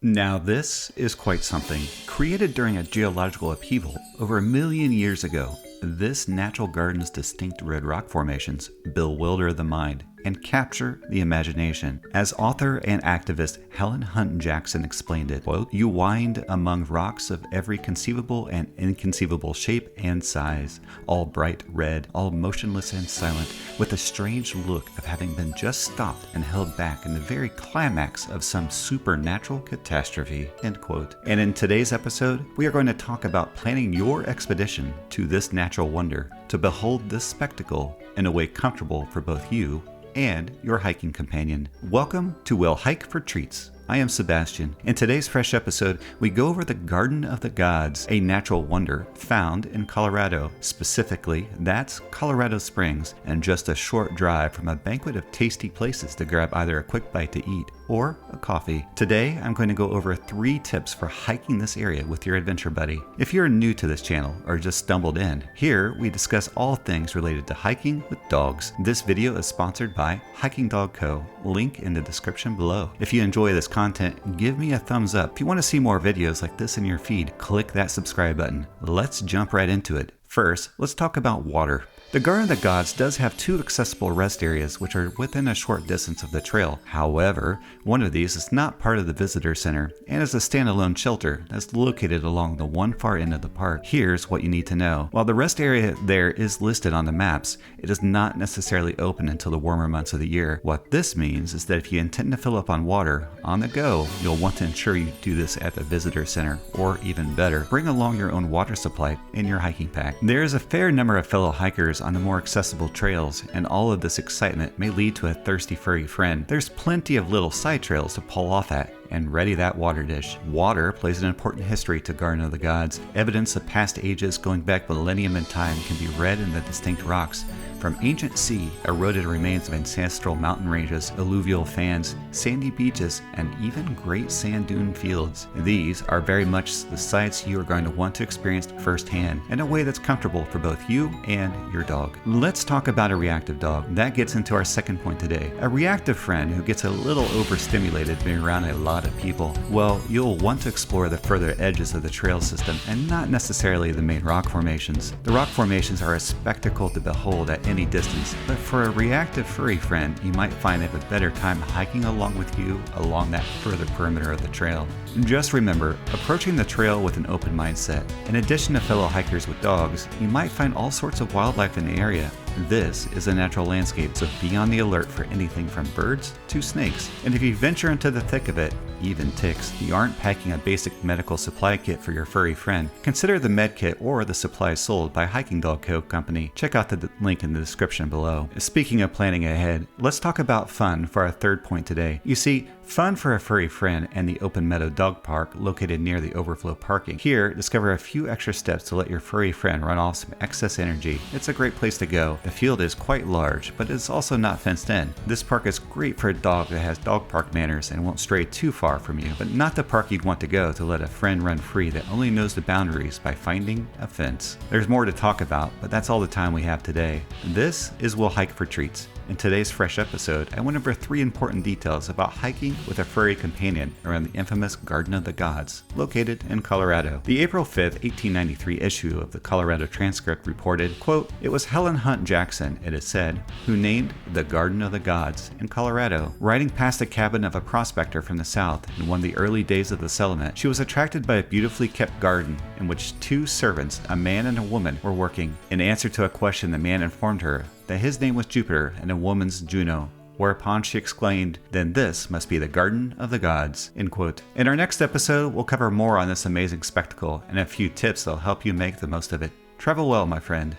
Now this is quite something. Created during a geological upheaval over 1,000,000 years ago, this natural garden's distinct red rock formations bewilder the mind and capture the imagination. As author and activist Helen Hunt Jackson explained it, quote, "You wind among rocks of every conceivable and inconceivable shape and size, all bright red, all motionless and silent, with a strange look of having been just stopped and held back in the very climax of some supernatural catastrophe," end quote. And in today's episode, we are going to talk about planning your expedition to this natural wonder to behold this spectacle in a way comfortable for both you and your hiking companion. Welcome to We'll Hike for Treats. I am Sebastian. In today's fresh episode, we go over the Garden of the Gods, a natural wonder found in Colorado. Specifically, that's Colorado Springs, and just a short drive from a banquet of tasty places to grab either a quick bite to eat or a coffee. Today, I'm going to go over 3 tips for hiking this area with your adventure buddy. If you're new to this channel or just stumbled in, here we discuss all things related to hiking with dogs. This video is sponsored by Hiking Dog Co. Link in the description below. If you enjoy this content, give me a thumbs up. If you want to see more videos like this in your feed, click that subscribe button. Let's jump right into it. First, let's talk about water. The Garden of the Gods does have 2 accessible rest areas which are within a short distance of the trail. However, one of these is not part of the visitor center and is a standalone shelter that's located along the one far end of the park. Here's what you need to know. While the rest area there is listed on the maps, it is not necessarily open until the warmer months of the year. What this means is that if you intend to fill up on water on the go, you'll want to ensure you do this at the visitor center, or even better, bring along your own water supply in your hiking pack. There is a fair number of fellow hikers on the more accessible trails, and all of this excitement may lead to a thirsty furry friend. There's plenty of little side trails to pull off at and ready that water dish. Water plays an important history to Garden of the Gods. Evidence of past ages going back millennium in time can be read in the distinct rocks. From ancient sea, eroded remains of ancestral mountain ranges, alluvial fans, sandy beaches, and even great sand dune fields. These are very much the sights you are going to want to experience firsthand in a way that's comfortable for both you and your dog. Let's talk about a reactive dog. That gets into our second point today. A reactive friend who gets a little overstimulated being around a lot of people. Well, you'll want to explore the further edges of the trail system and not necessarily the main rock formations. The rock formations are a spectacle to behold at any distance, but for a reactive furry friend, you might find they have a better time hiking along with you along that further perimeter of the trail. Just remember, approaching the trail with an open mindset. In addition to fellow hikers with dogs, you might find all sorts of wildlife in the area. This is a natural landscape, so be on the alert for anything from birds to snakes. And if you venture into the thick of it, even ticks, you aren't packing a basic medical supply kit for your furry friend. Consider the med kit or the supplies sold by Hiking Dog Co. Company. Check out the link in the description below. Speaking of planning ahead, let's talk about fun for our third point today. You see, fun for a furry friend and the Open Meadow Dog Park located near the overflow parking. Here, discover a few extra steps to let your furry friend run off some excess energy. It's a great place to go. The field is quite large, but it's also not fenced in. This park is great for a dog that has dog park manners and won't stray too far from you, but not the park you'd want to go to let a friend run free that only knows the boundaries by finding a fence. There's more to talk about, but that's all the time we have today. This is We'll Hike for Treats. In today's fresh episode, I went over 3 important details about hiking with a furry companion around the infamous Garden of the Gods, located in Colorado. The April 5th, 1893 issue of the Colorado Transcript reported, quote, "It was Helen Hunt Jackson, it is said, who named the Garden of the Gods in Colorado. Riding past the cabin of a prospector from the south in one of the early days of the settlement, she was attracted by a beautifully kept garden in which 2 servants, a man and a woman, were working. In answer to a question, the man informed her that his name was Jupiter and the woman's Juno. Whereupon she exclaimed, 'Then this must be the Garden of the Gods,'" end quote. In our next episode, we'll cover more on this amazing spectacle and a few tips that'll help you make the most of it. Travel well, my friend.